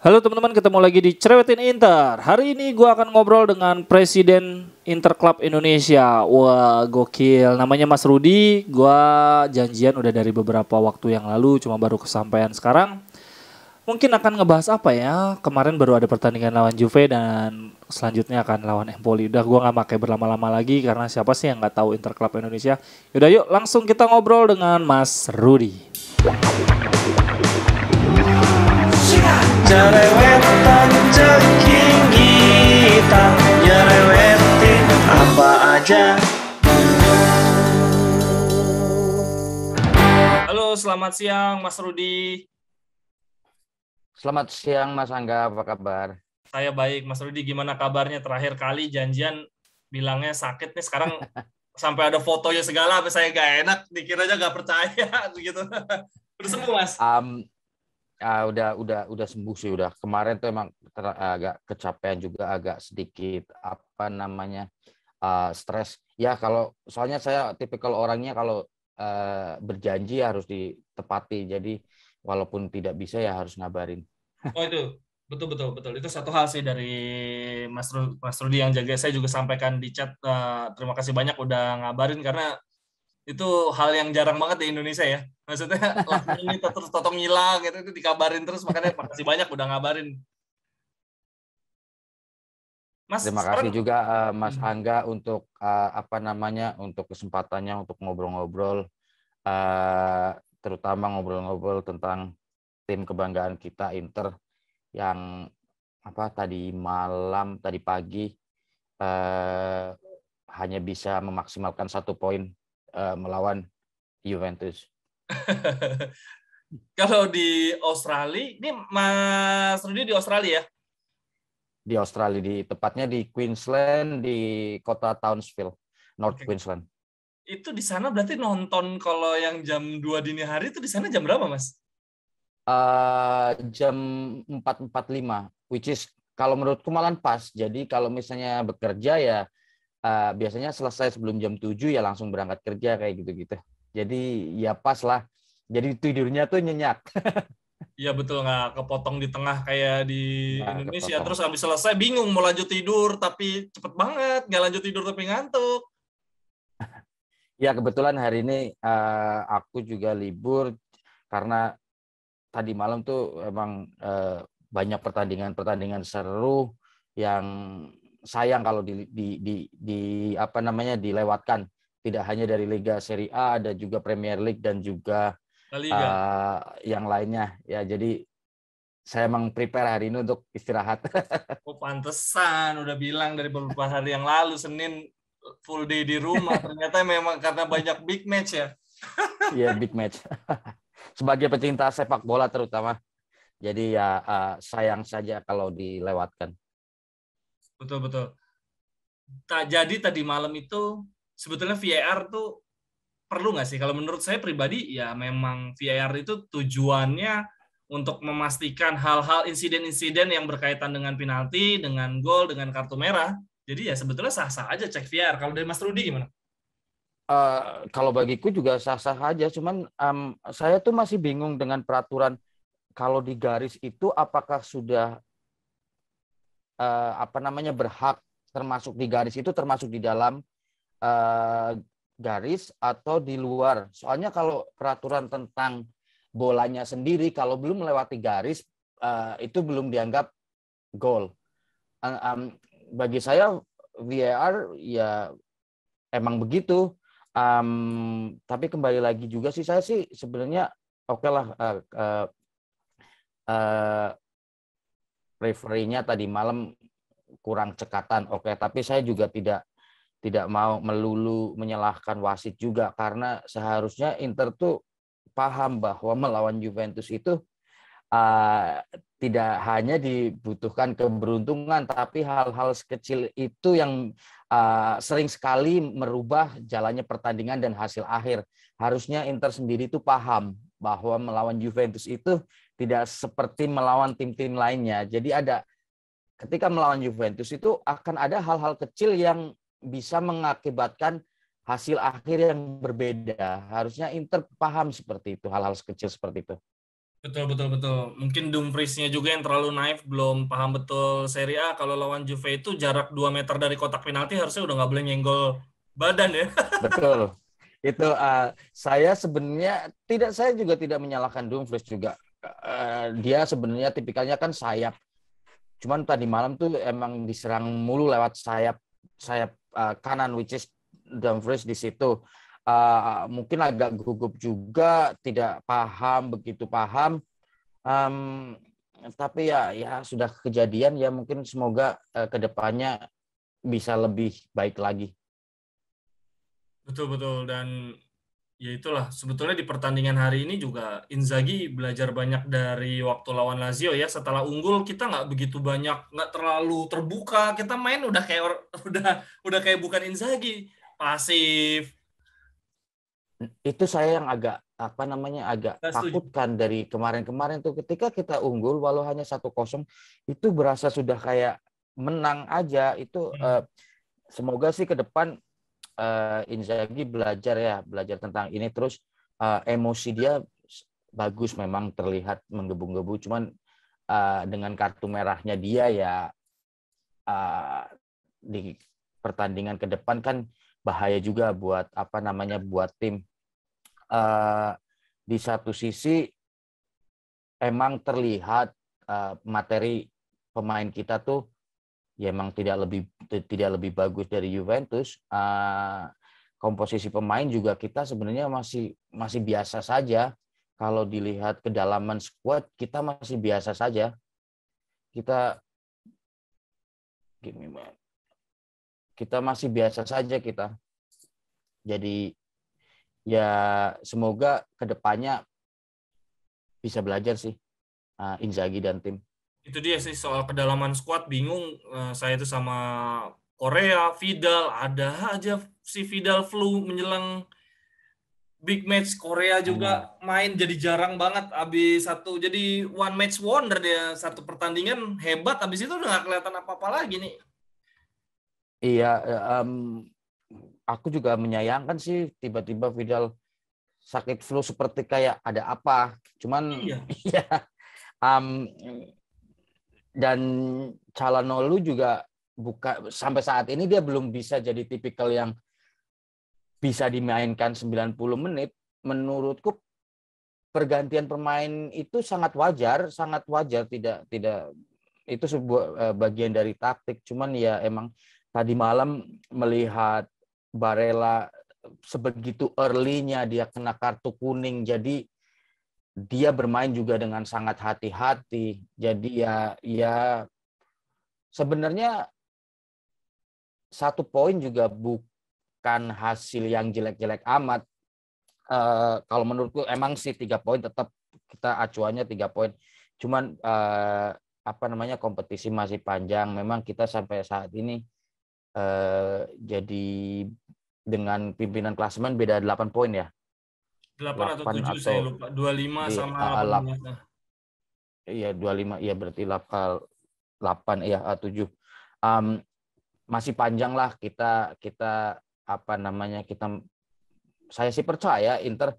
Halo teman-teman, ketemu lagi di Cerewetin Inter. Hari ini gue akan ngobrol dengan Presiden Inter Club Indonesia. Wah, gokil. Namanya Mas Rudi. Gue janjian udah dari beberapa waktu yang lalu, cuma baru kesampaian sekarang. Mungkin akan ngebahas apa ya? Kemarin baru ada pertandingan lawan Juve dan selanjutnya akan lawan Empoli. Udah gue nggak pakai berlama-lama lagi karena siapa sih yang nggak tahu Inter Club Indonesia? Yaudah yuk, langsung kita ngobrol dengan Mas Rudi. Jerewetan ceking kita, jerewetin apa aja. Halo, selamat siang Mas Rudi. Selamat siang Mas Angga, apa kabar? Saya baik, Mas Rudi. Gimana kabarnya? Terakhir kali janjian bilangnya sakit nih, sekarang sampai ada fotonya segala, sampai saya gak enak, dikiranya gak percaya begitu. Udah sembuh, Mas? Udah sembuh sih, udah. Kemarin tuh emang agak kecapean juga, agak sedikit stres. Ya kalau soalnya saya tipikal orangnya kalau berjanji harus ditepati. Jadi walaupun tidak bisa ya harus ngabarin. Oh itu, betul. Itu satu hal sih dari Mas Rudi yang jaga. Saya juga sampaikan di chat, terima kasih banyak udah ngabarin, karena itu hal yang jarang banget di Indonesia ya. Maksudnya last minute terus totong hilang gitu, itu dikabarin terus, makanya makasih banyak udah ngabarin. Mas, Terima sekarang kasih juga Mas Angga untuk untuk kesempatannya untuk ngobrol-ngobrol, terutama ngobrol-ngobrol tentang tim kebanggaan kita Inter yang tadi pagi hanya bisa memaksimalkan 1 poin melawan Juventus. kalau di Australia, ini Mas Rudi di Australia ya? Di Australia, tepatnya di Queensland, di kota Townsville, North Queensland. Itu di sana berarti nonton kalau yang jam 2 dini hari itu di sana jam berapa, Mas? Jam 4.45, which is kalau menurutku malah pas. Jadi kalau misalnya bekerja ya biasanya selesai sebelum jam 7 ya langsung berangkat kerja kayak gitu-gitu. Jadi ya pas lah. Jadi tidurnya tuh nyenyak. Iya betul, nggak kepotong di tengah kayak di Nggak Indonesia. kepotong. Terus habis selesai bingung mau lanjut tidur, tapi cepet banget. Nggak lanjut tidur tapi ngantuk. Ya kebetulan hari ini aku juga libur karena tadi malam tuh emang banyak pertandingan seru yang sayang kalau dilewatkan. Tidak hanya dari Liga Serie A, ada juga Premier League dan juga La Liga. yang lainnya. Ya jadi saya emang prepare hari ini untuk istirahat. Oh pantesan, udah bilang dari beberapa hari yang lalu, Senin full day di rumah. Ternyata memang karena banyak big match ya. Iya, big match. Sebagai pecinta sepak bola terutama. Jadi ya sayang saja kalau dilewatkan. Betul. Jadi tadi malam itu sebetulnya VAR tuh perlu nggak sih? Kalau menurut saya pribadi ya memang VAR itu tujuannya untuk memastikan hal-hal insiden-insiden yang berkaitan dengan penalti, dengan gol, dengan kartu merah. Jadi ya sebetulnya sah-sah aja cek VAR. Kalau dari Mas Rudi gimana? Kalau bagiku juga sah-sah aja, cuman saya tuh masih bingung dengan peraturan kalau di garis itu apakah sudah berhak termasuk di garis itu termasuk di dalam garis atau di luar. Soalnya kalau peraturan tentang bolanya sendiri kalau belum melewati garis itu belum dianggap gol. Bagi saya VAR ya emang begitu. Tapi kembali lagi juga sih saya sih sebenarnya oke lah referee-nya tadi malam kurang cekatan, oke. Tapi saya juga tidak mau melulu menyalahkan wasit juga karena seharusnya Inter tuh paham bahwa melawan Juventus itu tidak hanya dibutuhkan keberuntungan, tapi hal-hal sekecil itu yang sering sekali merubah jalannya pertandingan dan hasil akhir. Harusnya Inter sendiri itu paham bahwa melawan Juventus itu tidak seperti melawan tim-tim lainnya. Jadi ketika melawan Juventus itu akan ada hal-hal kecil yang bisa mengakibatkan hasil akhir yang berbeda. Harusnya Inter paham seperti itu, hal-hal kecil seperti itu. Betul, betul, betul. Mungkin Dumfries-nya juga yang terlalu naif, belum paham betul Serie A. Kalau lawan Juve itu jarak 2 meter dari kotak penalti harusnya udah nggak boleh nyenggol badan ya. Betul. Itu saya sebenarnya saya juga tidak menyalahkan Dumfries juga. Dia sebenarnya tipikalnya kan sayap. Cuman tadi malam tuh emang diserang mulu lewat sayap kanan, which is Dumfries di situ. Mungkin agak gugup juga, tidak paham, begitu paham. Tapi ya sudah kejadian, ya mungkin semoga ke depannya bisa lebih baik lagi. Betul, betul. Dan ya itulah, sebetulnya di pertandingan hari ini juga Inzaghi belajar banyak dari waktu lawan Lazio ya. Setelah unggul kita nggak begitu banyak, nggak terlalu terbuka. Kita main udah kayak udah kayak bukan Inzaghi, pasif. Itu saya yang agak agak Nggak setuju. takutkan dari kemarin-kemarin tuh, ketika kita unggul walau hanya 1-0 itu berasa sudah kayak menang aja. Itu semoga sih ke depan Inzaghi belajar tentang ini, terus emosi dia bagus, memang terlihat menggebu-gebu, cuman dengan kartu merahnya dia ya di pertandingan ke depan kan bahaya juga buat buat tim. Di satu sisi emang terlihat materi pemain kita tuh ya emang tidak lebih bagus dari Juventus. Komposisi pemain juga kita sebenarnya masih biasa saja. Kalau dilihat kedalaman skuad kita masih biasa saja. Kita masih biasa saja kita. Jadi ya semoga kedepannya bisa belajar sih Inzaghi dan tim. Itu dia sih soal kedalaman squad, bingung saya itu sama Korea, Vidal, ada aja si Vidal flu menjelang big match. Korea juga main jadi jarang banget, abis satu jadi one match wonder, dia satu pertandingan hebat, abis itu udah nggak kelihatan apa-apa lagi nih. Iya, aku juga menyayangkan sih tiba-tiba Vidal sakit flu seperti kayak ada apa. Cuman Iya. ya dan Calhanoglu juga sampai saat ini dia belum bisa jadi tipikal yang bisa dimainkan 90 menit. Menurutku pergantian pemain itu sangat wajar, tidak itu sebuah bagian dari taktik. Cuman ya emang tadi malam melihat Barella sebegitu early-nya dia kena kartu kuning, jadi dia bermain juga dengan sangat hati-hati. Jadi ya sebenarnya 1 poin juga bukan hasil yang jelek-jelek amat. Kalau menurutku emang sih 3 poin tetap kita acuannya 3 poin. Cuman kompetisi masih panjang. Memang kita sampai saat ini jadi dengan pimpinan klasemen beda 8 poin ya. 8 atau 7 saya lupa. 25 sama 18. Iya 25, iya berarti 8 ya 7. Masih panjang lah kita saya sih percaya Inter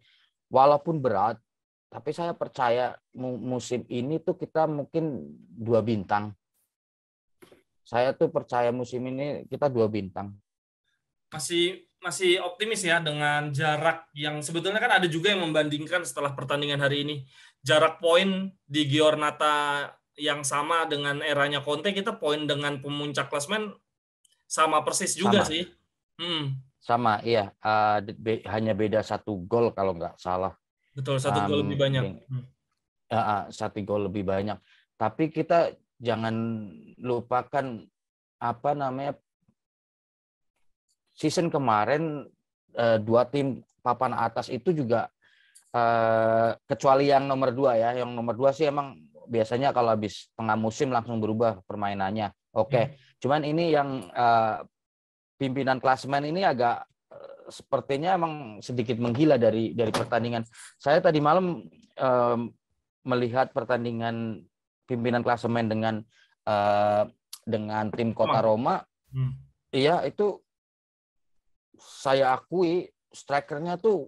walaupun berat, tapi saya percaya musim ini tuh kita mungkin 2 bintang. Saya tuh percaya musim ini kita 2 bintang. Masih optimis ya dengan jarak yang sebetulnya kan ada juga yang membandingkan setelah pertandingan hari ini. Jarak poin di Giornata yang sama dengan eranya Conte, kita poin dengan pemuncak klasemen sama persis juga sih. Sama, iya. Hanya beda 1 gol kalau nggak salah. Betul, 1 gol lebih banyak. 1 gol lebih banyak. Tapi kita jangan lupakan season kemarin 2 tim papan atas itu juga kecuali yang nomor 2 ya. Yang nomor 2 sih emang biasanya kalau habis tengah musim langsung berubah permainannya. Oke. Cuman ini yang pimpinan klasemen ini agak sepertinya emang sedikit menggila dari pertandingan. Saya tadi malam melihat pertandingan pimpinan klasemen dengan tim Kota Roma. Iya, itu saya akui strikernya tuh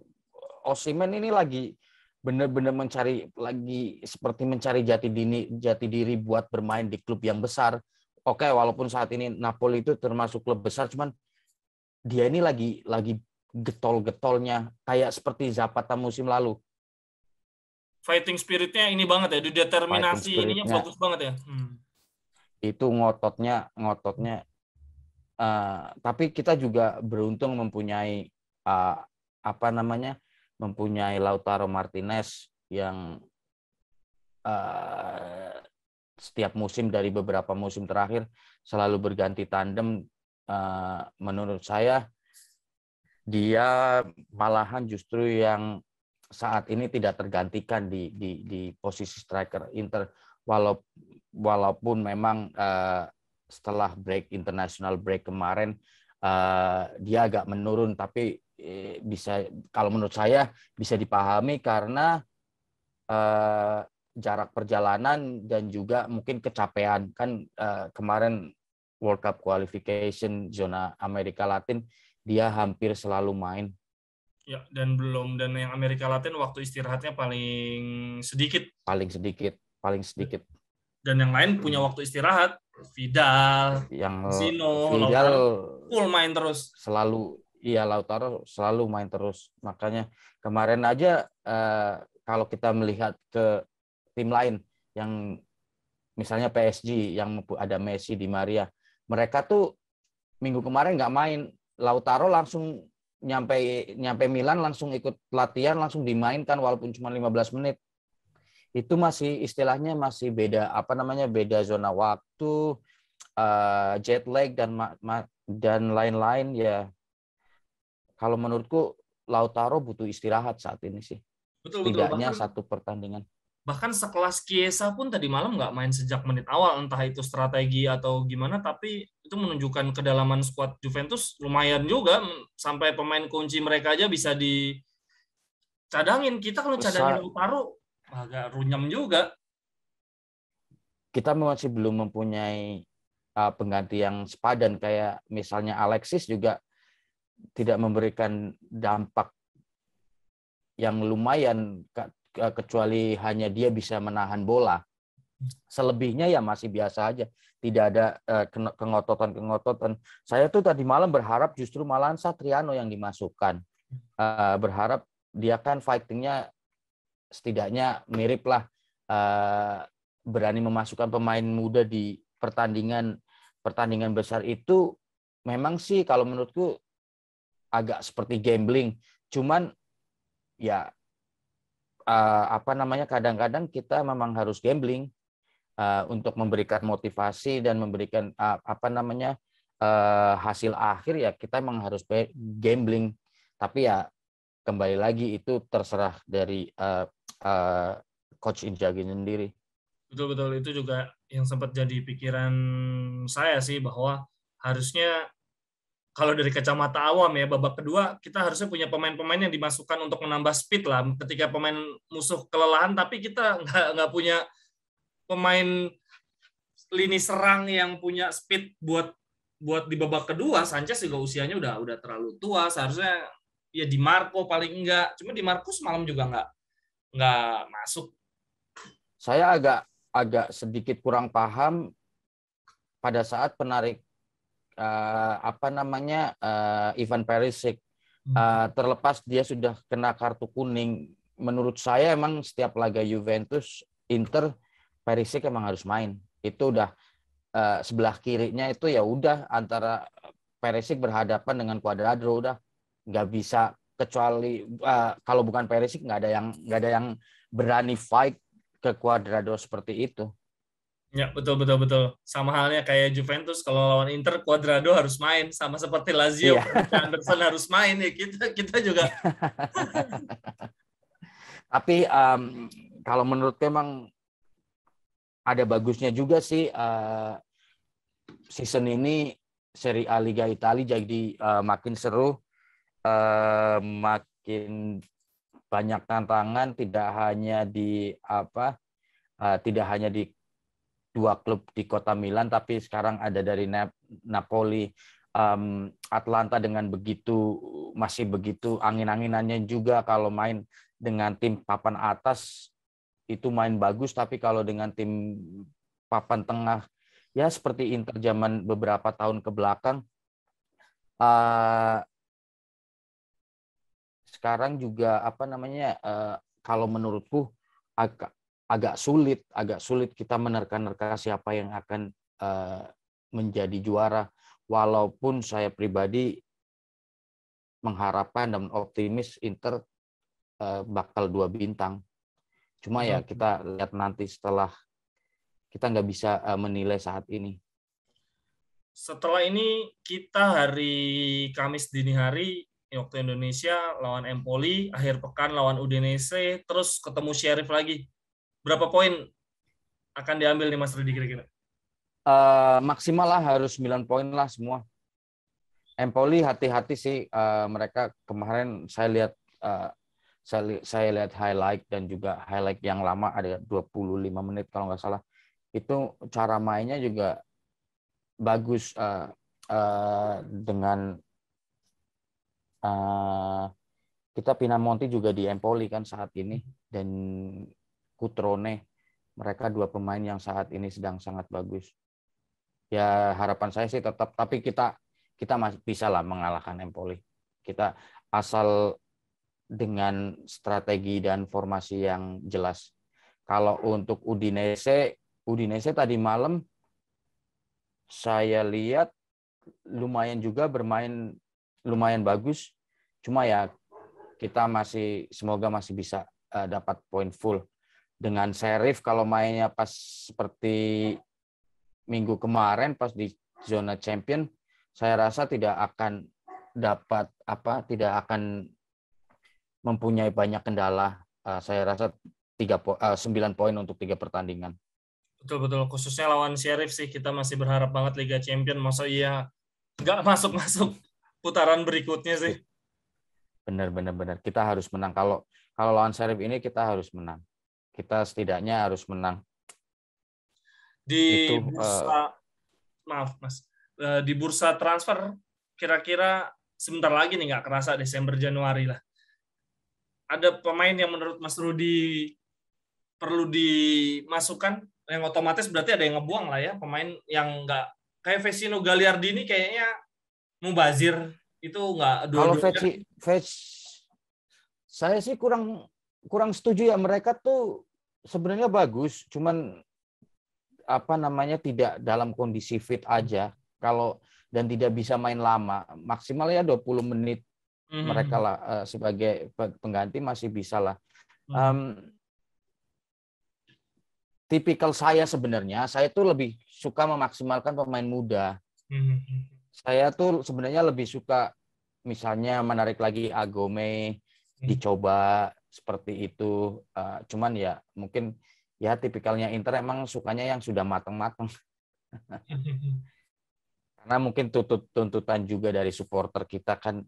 Osimhen ini lagi benar-benar mencari lagi seperti mencari jati diri buat bermain di klub yang besar. Oke, walaupun saat ini Napoli itu termasuk klub besar, cuman dia ini lagi getol-getolnya kayak seperti Zapata musim lalu. Fighting spiritnya ini banget ya, determinasi ininya bagus banget ya. Itu ngototnya. Tapi kita juga beruntung mempunyai mempunyai Lautaro Martinez yang setiap musim dari beberapa musim terakhir selalu berganti tandem. Menurut saya dia malahan justru yang saat ini tidak tergantikan di posisi striker Inter, walaupun memang setelah international break kemarin dia agak menurun, tapi kalau menurut saya bisa dipahami karena jarak perjalanan dan juga mungkin kecapean kan. Kemarin World Cup qualification zona Amerika Latin dia hampir selalu main. Ya, dan yang Amerika Latin waktu istirahatnya paling sedikit. Paling sedikit. Dan yang lain punya waktu istirahat. Vidal, Zino, Lautaro full main terus. Lautaro selalu main terus. Makanya kemarin aja kalau kita melihat ke tim lain yang misalnya PSG yang ada Messi, Di Maria, mereka tuh minggu kemarin nggak main. Lautaro langsung nyampe Milan langsung ikut latihan, langsung dimainkan walaupun cuma 15 menit. Itu masih istilahnya masih beda beda zona waktu, jet lag dan lain-lain ya. Kalau menurutku Lautaro butuh istirahat saat ini sih. Betul. Tidaknya satu pertandingan. Bahkan sekelas Chiesa pun tadi malam nggak main sejak menit awal, entah itu strategi atau gimana, tapi itu menunjukkan kedalaman skuad Juventus lumayan juga, sampai pemain kunci mereka aja bisa dicadangin. Kita kalau cadangin Lautaro agak runyam juga. Kita masih belum mempunyai pengganti yang sepadan, kayak misalnya Alexis juga tidak memberikan dampak yang lumayan, kecuali hanya dia bisa menahan bola. Selebihnya ya masih biasa aja, tidak ada kengototan. Saya tuh tadi malam berharap justru malahan Satriano yang dimasukkan. Berharap dia kan fightingnya setidaknya mirip lah, berani memasukkan pemain muda di pertandingan besar itu. Memang sih kalau menurutku agak seperti gambling, cuman ya kadang-kadang kita memang harus gambling untuk memberikan motivasi dan memberikan hasil akhir. Ya kita memang harus gambling, tapi ya kembali lagi itu terserah dari coach Inzaghi sendiri. Betul, itu juga yang sempat jadi pikiran saya sih, bahwa harusnya kalau dari kacamata awam ya, babak kedua kita harusnya punya pemain-pemain yang dimasukkan untuk menambah speed lah ketika pemain musuh kelelahan, tapi kita nggak punya pemain lini serang yang punya speed buat di babak kedua. Sanchez juga usianya udah terlalu tua, seharusnya ya Di Marco paling enggak. Cuma Di Marco semalam juga nggak masuk. Saya agak sedikit kurang paham pada saat penarik Ivan Perisic. Terlepas dia sudah kena kartu kuning, menurut saya emang setiap laga Juventus Inter Perisic emang harus main. Itu udah sebelah kirinya itu ya udah antara Perisic berhadapan dengan Cuadrado, udah nggak bisa, kecuali kalau bukan Perisic nggak ada yang berani fight ke Cuadrado seperti itu. Ya, betul. Sama halnya kayak Juventus kalau lawan Inter, Cuadrado harus main, sama seperti Lazio, Anderson harus main ya, kita juga. Tapi kalau menurut memang ada bagusnya juga sih season ini Serie A Liga Italia jadi makin seru, makin banyak tantangan, tidak hanya di dua klub di kota Milan, tapi sekarang ada dari Napoli, Atlanta dengan masih begitu angin-anginannya juga kalau main dengan tim papan atas itu main bagus, tapi kalau dengan tim papan tengah ya seperti Inter zaman beberapa tahun ke belakang, sekarang juga apa namanya, kalau menurutku agak sulit kita menerka-nerka siapa yang akan menjadi juara, walaupun saya pribadi mengharapkan dan optimis Inter bakal 2 bintang. Cuma ya kita lihat nanti, setelah kita nggak bisa menilai saat ini. Setelah ini kita hari Kamis dini hari waktu Indonesia lawan Empoli, akhir pekan lawan Udinese, terus ketemu Sheriff lagi. Berapa poin akan diambil nih Mas Rudi kira-kira? Maksimal lah, harus 9 poin lah semua. Empoli hati-hati sih, mereka kemarin saya lihat saya lihat highlight dan juga highlight yang lama, ada 25 menit kalau nggak salah. Itu cara mainnya juga bagus, dengan kita Pinamonti juga di Empoli kan saat ini, dan Cutrone, mereka 2 pemain yang saat ini sedang sangat bagus. Ya harapan saya sih tetap, tapi kita masih bisa lah mengalahkan Empoli. Kita asal dengan strategi dan formasi yang jelas. Kalau untuk Udinese tadi malam saya lihat lumayan juga bermain lumayan bagus. Cuma ya kita semoga masih bisa dapat poin full. Dengan Sheriff kalau mainnya pas seperti minggu kemarin pas di zona champion, saya rasa tidak akan mempunyai banyak kendala. Saya rasa 9 poin untuk 3 pertandingan. Betul-betul, khususnya lawan Sheriff sih kita masih berharap banget Liga Champion. Masa iya nggak masuk putaran berikutnya sih. Benar. Kita harus menang. Kalau lawan Sheriff ini kita harus menang. Kita setidaknya harus menang. Di bursa, maaf Mas, di bursa transfer kira-kira sebentar lagi nih, nggak kerasa Desember Januari lah. Ada pemain yang menurut Mas Rudi perlu dimasukkan, yang otomatis berarti ada yang ngebuang lah ya, pemain yang nggak kayak Vecino Gagliardini kayaknya mubazir itu nggak Kalau saya sih kurang setuju ya, mereka tuh sebenarnya bagus, cuman tidak dalam kondisi fit aja, dan tidak bisa main lama, maksimal ya 20 menit mereka lah sebagai pengganti masih bisa lah. Tipikal saya sebenarnya, saya tuh lebih suka memaksimalkan pemain muda. Saya tuh sebenarnya lebih suka misalnya menarik lagi Agome, dicoba seperti itu. Cuman ya mungkin ya tipikalnya Inter emang sukanya yang sudah matang-matang. Karena mungkin tuntutan juga dari supporter kita kan,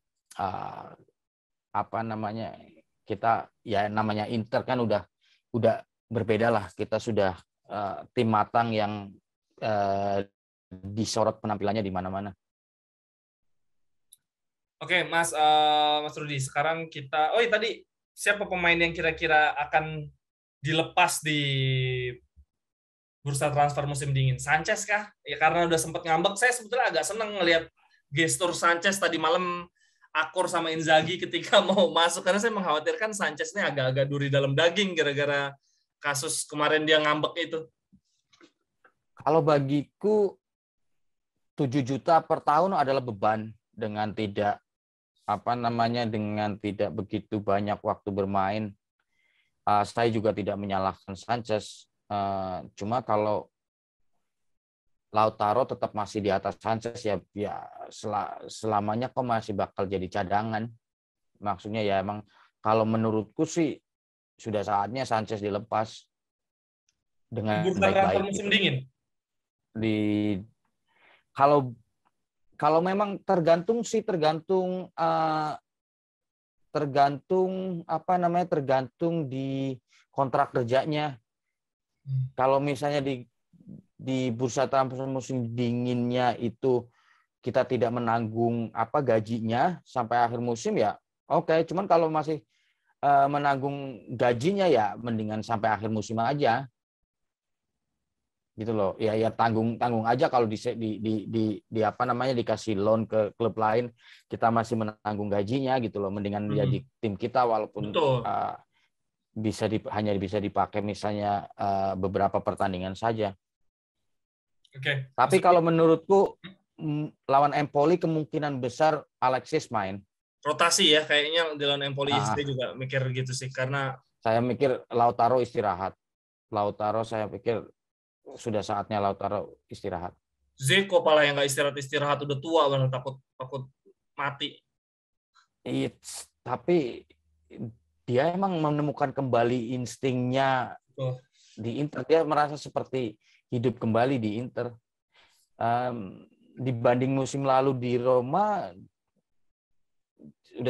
kita ya namanya Inter kan udah berbeda lah, kita sudah tim matang yang disorot penampilannya di mana-mana. Oke, Mas Rudi, sekarang kita tadi siapa pemain yang kira-kira akan dilepas di bursa transfer musim dingin? Sanchez kah? Ya karena udah sempat ngambek, saya sebetulnya agak seneng ngelihat gestur Sanchez tadi malam akur sama Inzaghi ketika mau masuk, karena saya mengkhawatirkan Sanchez ini agak-agak duri dalam daging gara-gara kasus kemarin dia ngambek itu. Kalau bagiku 7 juta per tahun adalah beban dengan tidak begitu banyak waktu bermain. Saya juga tidak menyalahkan Sanchez. Cuma kalau Lautaro tetap masih di atas Sanchez ya selamanya kok masih bakal jadi cadangan. Maksudnya ya emang kalau menurutku sih sudah saatnya Sanchez dilepas dengan baik-baik. Musim dingin. Kalau memang tergantung di kontrak kerjanya. Kalau misalnya di bursa transfer musim dinginnya itu kita tidak menanggung gajinya sampai akhir musim ya oke. Cuman kalau masih menanggung gajinya ya mendingan sampai akhir musim aja. Gitu loh. Ya tanggung aja kalau di apa namanya dikasih loan ke klub lain, kita masih menanggung gajinya gitu loh. Mendingan dia di tim kita walaupun Betul. hanya bisa dipakai misalnya beberapa pertandingan saja. Oke. Tapi kalau menurutku lawan Empoli kemungkinan besar Alexis main. Rotasi ya kayaknya di lawan Empoli, Ah, saya juga mikir gitu sih karena saya mikir Lautaro istirahat. Lautaro saya pikir sudah saatnya Lautaro istirahat. Zeko pala yang nggak istirahat udah tua banget, takut mati. Tapi dia emang menemukan kembali instingnya Tuh. di Inter. Dia merasa seperti hidup kembali di Inter. Dibanding musim lalu di Roma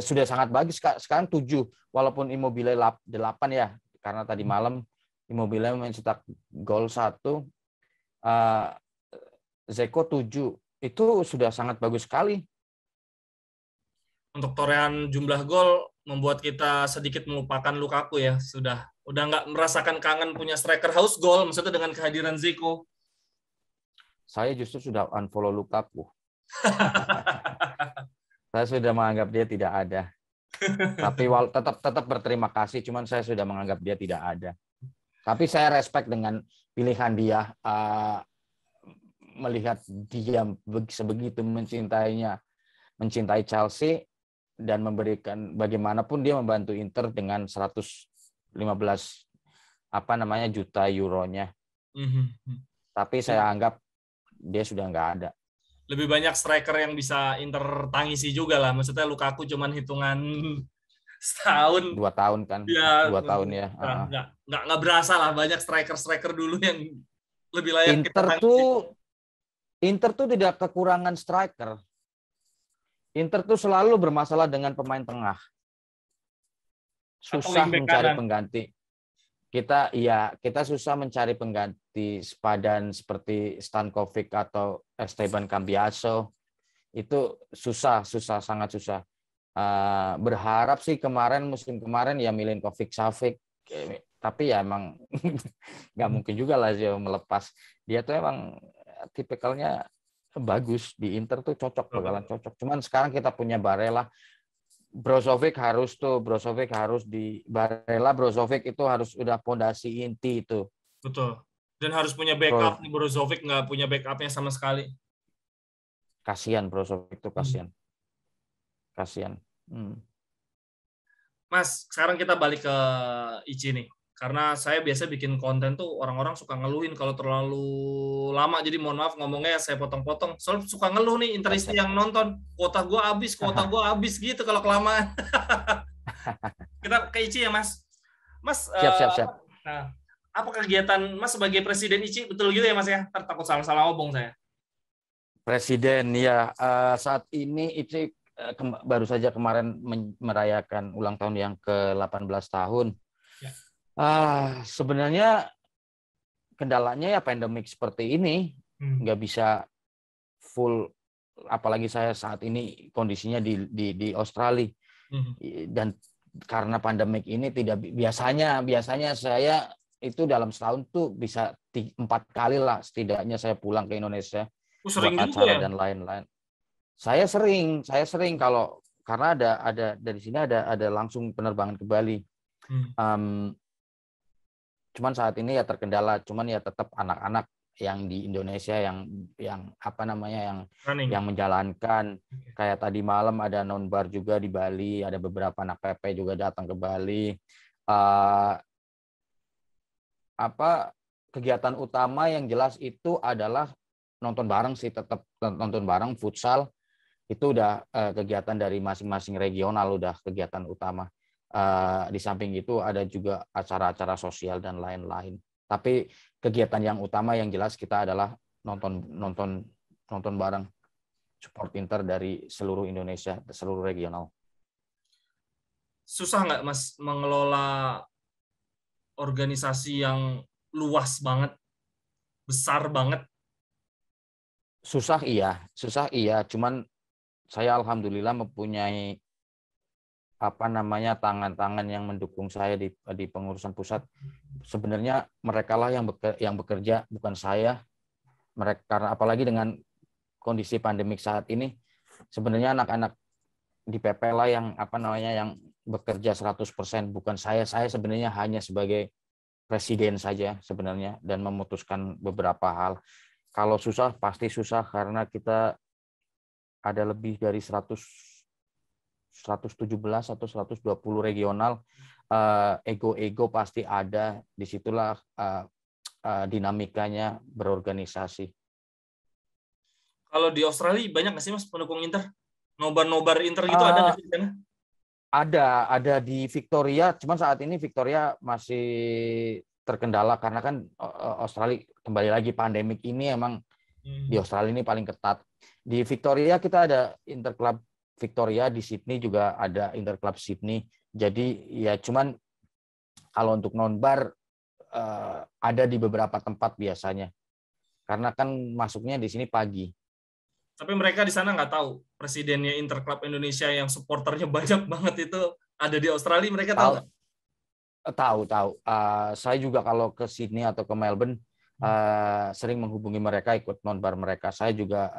sudah sangat bagus. Sekarang 7, walaupun Immobile 8 ya, karena tadi malam Immobile mencetak gol 1, Zeko 7. Itu sudah sangat bagus sekali. Untuk torehan jumlah gol membuat kita sedikit melupakan Lukaku ya. Udah nggak merasakan kangen punya striker haus gol, maksudnya dengan kehadiran Zeko. Saya justru sudah unfollow Lukaku. Saya sudah menganggap dia tidak ada. Tapi tetap berterima kasih, cuman saya sudah menganggap dia tidak ada. Tapi saya respect dengan pilihan dia, melihat dia sebegitu mencintai Chelsea dan memberikan bagaimanapun dia membantu Inter dengan 115 juta euronya. Tapi saya anggap dia sudah nggak ada. Lebih banyak striker yang bisa Inter tangisi juga lah. Maksudnya Lukaku cuman hitungan setahun. 2 tahun kan? Ya, 2 tahun ya. Nggak berasa lah, banyak striker dulu yang lebih layak kita tangisi. Inter tuh tidak kekurangan striker. Inter tuh selalu bermasalah dengan pemain tengah. Susah mencari pengganti. Kita susah mencari pengganti sepadan seperti Stankovic atau Esteban Cambiaso. Itu sangat susah. Berharap sih musim kemarin ya Milinkovic-Savic, tapi ya emang nggak mungkin juga Lazio melepas. Dia tuh emang tipikalnya bagus di Inter tuh bakalan cocok. Cuman sekarang kita punya Barella, Brozovic harus di Barella. Brozovic itu harus udah pondasi inti itu. Betul. Dan harus punya backup. Brozovic nggak punya backupnya sama sekali. Kasian Brozovic itu kasian. Mas, sekarang kita balik ke Ichi nih. Karena saya biasa bikin konten tuh orang-orang suka ngeluhin kalau terlalu lama. Jadi mohon maaf ngomongnya saya potong-potong. Soalnya suka ngeluh nih Interisti yang nonton. Kuota gua habis gitu kalau kelamaan. Kita ke Ichi ya, Mas. Mas, siap. Nah, apa kegiatan Mas sebagai Presiden Ichi? Betul gitu ya, Mas ya? Takut salah-salah ngomong saya. Presiden ya, saat ini Ichi baru saja kemarin merayakan ulang tahun yang ke-18 tahun. Ya. Sebenarnya kendalanya ya pandemik seperti ini, nggak bisa full, apalagi saya saat ini kondisinya di Australia. Dan karena pandemik ini biasanya saya itu dalam setahun tuh bisa 4 kali lah setidaknya saya pulang ke Indonesia buat acara dan lain-lain. Saya sering kalau karena ada dari sini ada langsung penerbangan ke Bali. Cuman saat ini ya terkendala, cuman ya tetap anak-anak yang di Indonesia yang menjalankan. Kayak tadi malam ada nonbar juga di Bali, ada beberapa anak PP juga datang ke Bali. Kegiatan utama yang jelas itu adalah nonton bareng sih, tetap nonton bareng futsal. Itu udah kegiatan dari masing-masing regional, udah kegiatan utama. Di samping itu ada juga acara-acara sosial dan lain-lain. Tapi kegiatan yang utama yang jelas kita adalah nonton bareng, support Inter dari seluruh Indonesia, seluruh regional. Susah nggak Mas mengelola organisasi yang luas banget, besar banget? Susah iya. Cuman saya alhamdulillah mempunyai tangan-tangan yang mendukung saya di pengurusan pusat. Sebenarnya mereka lah yang bekerja, bukan saya. Mereka, karena apalagi dengan kondisi pandemik saat ini, sebenarnya anak-anak di PP lah yang yang bekerja 100%, bukan saya. Saya sebenarnya hanya sebagai presiden saja sebenarnya, dan memutuskan beberapa hal. Kalau susah pasti susah, karena kita ada lebih dari 117 atau 120 regional. Ego-ego pasti ada, disitulah dinamikanya berorganisasi. Kalau di Australia banyak nggak sih Mas pendukung Inter? Nobar Inter gitu ada nggak sih di sana? Ada di Victoria, cuman saat ini Victoria masih terkendala karena kan Australia kembali lagi pandemik ini, emang di Australia ini paling ketat. Di Victoria kita ada Interclub Victoria, di Sydney juga ada Interclub Sydney. Jadi ya cuman kalau untuk non-bar ada di beberapa tempat biasanya. Karena kan masuknya di sini pagi. Tapi mereka di sana nggak tahu presidennya Interclub Indonesia yang supporternya banyak banget itu ada di Australia, mereka tahu nggak? Tahu. Saya juga kalau ke Sydney atau ke Melbourne sering menghubungi mereka, ikut non-bar mereka. Saya juga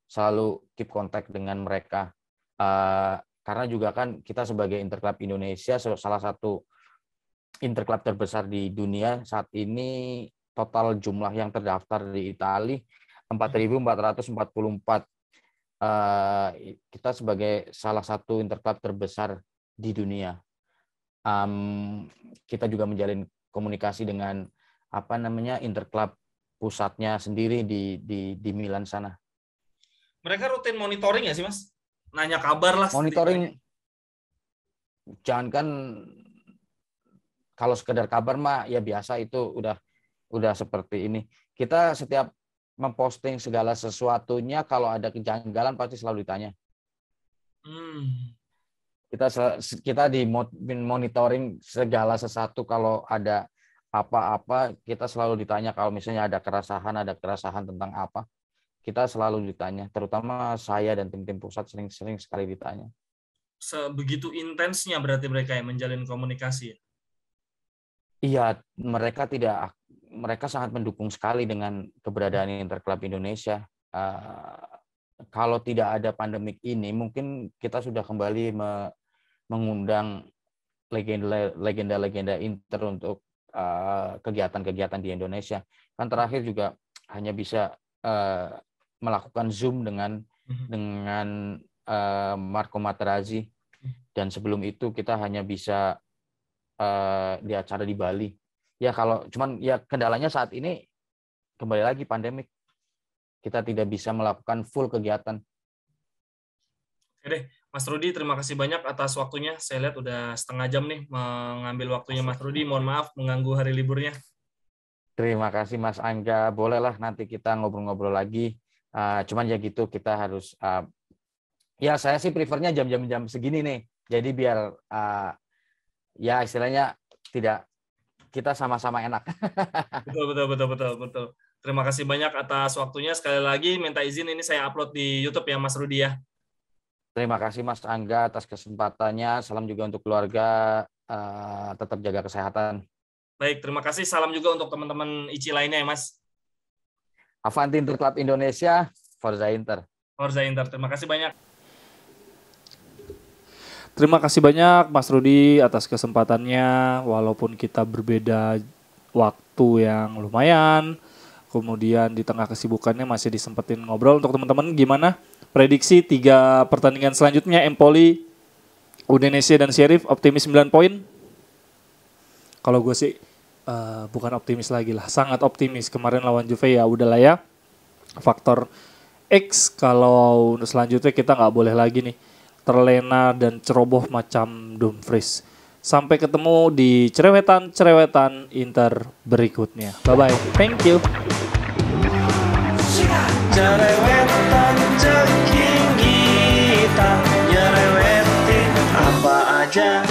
selalu keep kontak dengan mereka. Karena juga kan kita sebagai Interclub Indonesia, salah satu interklub terbesar di dunia saat ini, total jumlah yang terdaftar di Italia 4.444. Kita sebagai salah satu interklub terbesar di dunia. Kita juga menjalin komunikasi dengan interklub pusatnya sendiri di Milan sana. Mereka rutin monitoring ya sih Mas? Nanya kabar lah. Monitoring, jangan kan kalau sekedar kabar mah ya biasa, itu udah seperti ini. Kita setiap memposting segala sesuatunya, kalau ada kejanggalan pasti selalu ditanya. Kita di monitoring segala sesuatu, kalau ada apa-apa kita selalu ditanya. Kalau misalnya ada keresahan tentang apa, kita selalu ditanya. Terutama saya dan tim-tim pusat sering sekali ditanya. Sebegitu intensnya berarti mereka yang menjalin komunikasi. Iya, mereka sangat mendukung sekali dengan keberadaan Interklub Indonesia. Kalau tidak ada pandemik ini, mungkin kita sudah kembali mengundang legenda-legenda Inter untuk kegiatan-kegiatan di Indonesia. Kan terakhir juga hanya bisa melakukan Zoom dengan Marco Materazzi, dan sebelum itu kita hanya bisa di acara di Bali. Ya cuman kendalanya saat ini kembali lagi pandemik. Kita tidak bisa melakukan full kegiatan. Oke deh, Mas Rudi, terima kasih banyak atas waktunya. Saya lihat udah setengah jam nih mengambil waktunya Mas Rudi. Mohon maaf mengganggu hari liburnya. Terima kasih Mas Angga. Bolehlah nanti kita ngobrol-ngobrol lagi. Cuman ya gitu, kita harus ya saya sih prefernya jam-jam segini nih. Jadi biar ya istilahnya tidak, kita sama-sama enak. Betul. Terima kasih banyak atas waktunya. Sekali lagi minta izin, ini saya upload di YouTube ya Mas Rudi ya. Terima kasih Mas Angga atas kesempatannya. Salam juga untuk keluarga. Tetap jaga kesehatan. Baik, terima kasih. Salam juga untuk teman-teman ICI lainnya ya Mas. Avanti Interklub Indonesia, Forza Inter. Forza Inter, terima kasih banyak. Terima kasih banyak Mas Rudi atas kesempatannya, walaupun kita berbeda waktu yang lumayan, kemudian di tengah kesibukannya masih disempetin ngobrol. Untuk teman-teman, gimana prediksi 3 pertandingan selanjutnya? Empoli, Udinese dan Sheriff, optimis 9 poin? Kalau gue sih bukan optimis lagi lah, sangat optimis. Kemarin lawan Juve ya udahlah ya, faktor X. Kalau selanjutnya kita nggak boleh lagi nih terlena dan ceroboh macam Dumfries. Sampai ketemu di cerewetan Inter berikutnya. Bye-bye. Thank you. Cerewetan ceking kita, nyerewetin apa aja.